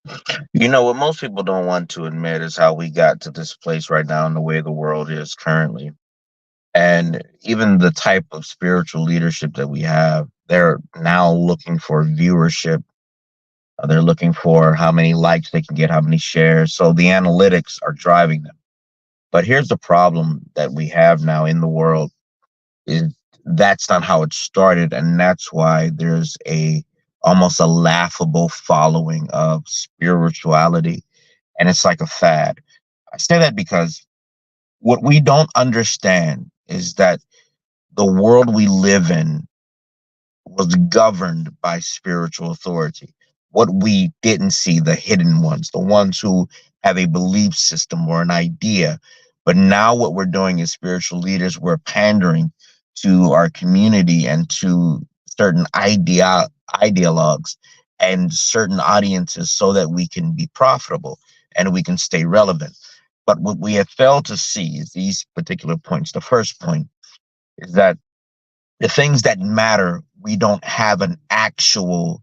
What most people don't want to admit is how we got to this place right now and the way the world is currently. And even the type of spiritual leadership that we have, they're now looking for viewership. They're looking for how many likes they can get, how many shares. So the analytics are driving them. But here's the problem that we have now in the world is that's not how it started, and that's why there's a almost a laughable following of spirituality, and it's like a fad. I say that because what we don't understand is that the world we live in was governed by spiritual authority. What we didn't see, the hidden ones, the ones who have a belief system or an idea. But now what we're doing as spiritual leaders, we're pandering to our community and to certain ideologues and certain audiences so that we can be profitable and we can stay relevant. But what we have failed to see is these particular points. The first point is that the things that matter, we don't have an actual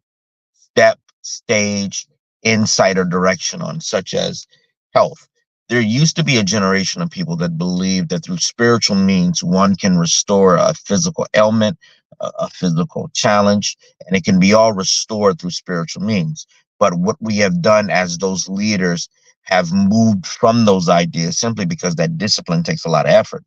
step, stage, insight, or direction on, such as health. There used to be a generation of people that believed that through spiritual means, one can restore a physical ailment, a physical challenge, and it can be all restored through spiritual means. But what we have done as those leaders have moved from those ideas simply because that discipline takes a lot of effort.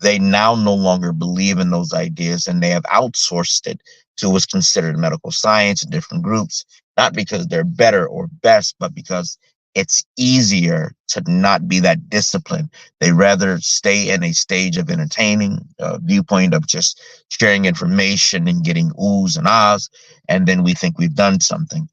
They now no longer believe in those ideas and they have outsourced it to what's considered medical science and different groups, not because they're better or best, but because it's easier to not be that disciplined. They rather stay in a stage of entertaining, viewpoint of just sharing information and getting oohs and ahs, and then we think we've done something.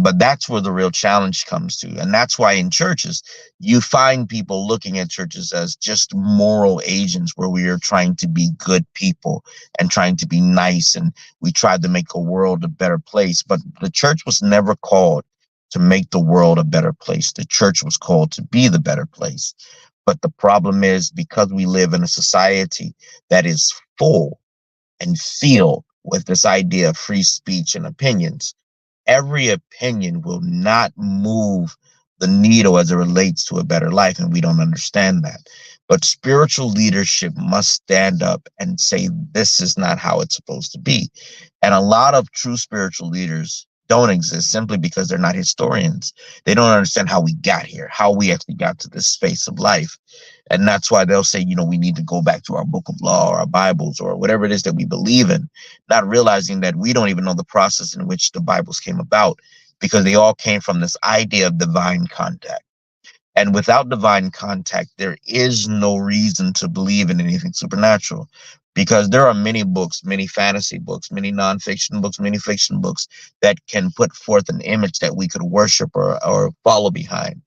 But that's where the real challenge comes to. And that's why in churches, you find people looking at churches as just moral agents where we are trying to be good people and trying to be nice. And we tried to make a world a better place. But the church was never called to make the world a better place. The church was called to be the better place. But the problem is because we live in a society that is full and filled with this idea of free speech and opinions, every opinion will not move the needle as it relates to a better life, and we don't understand that. But spiritual leadership must stand up and say, this is not how it's supposed to be. And a lot of true spiritual leaders don't exist simply because they're not historians. They don't understand how we got here, how we actually got to this space of life. And that's why they'll say, we need to go back to our book of law or our Bibles or whatever it is that we believe in, not realizing that we don't even know the process in which the Bibles came about because they all came from this idea of divine contact. And without divine contact, there is no reason to believe in anything supernatural because there are many books, many fantasy books, many nonfiction books, many fiction books that can put forth an image that we could worship or follow behind.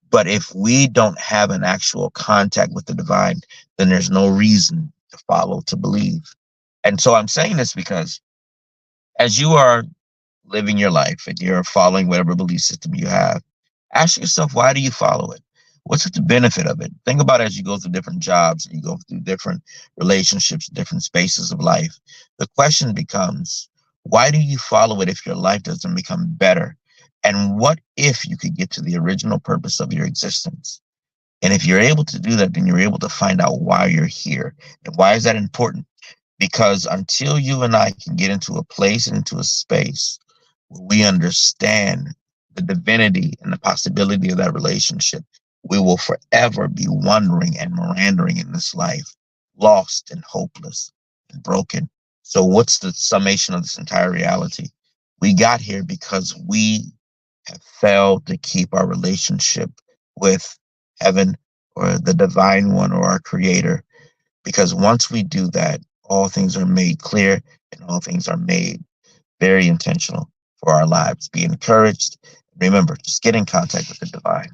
But if we don't have an actual contact with the divine, then there's no reason to follow, to believe. And so I'm saying this because as you are living your life and you're following whatever belief system you have, ask yourself, why do you follow it? What's the benefit of it? Think about it as you go through different jobs and you go through different relationships, different spaces of life. The question becomes, why do you follow it if your life doesn't become better? And what if you could get to the original purpose of your existence? And if you're able to do that, then you're able to find out why you're here. And why is that important? Because until you and I can get into a place and into a space where we understand the divinity and the possibility of that relationship, we will forever be wandering and meandering in this life, lost and hopeless and broken. So, what's the summation of this entire reality? We got here because we have failed to keep our relationship with heaven or the divine one or our creator. Because once we do that, all things are made clear and all things are made very intentional for our lives. Be encouraged. Remember, just get in contact with the divine.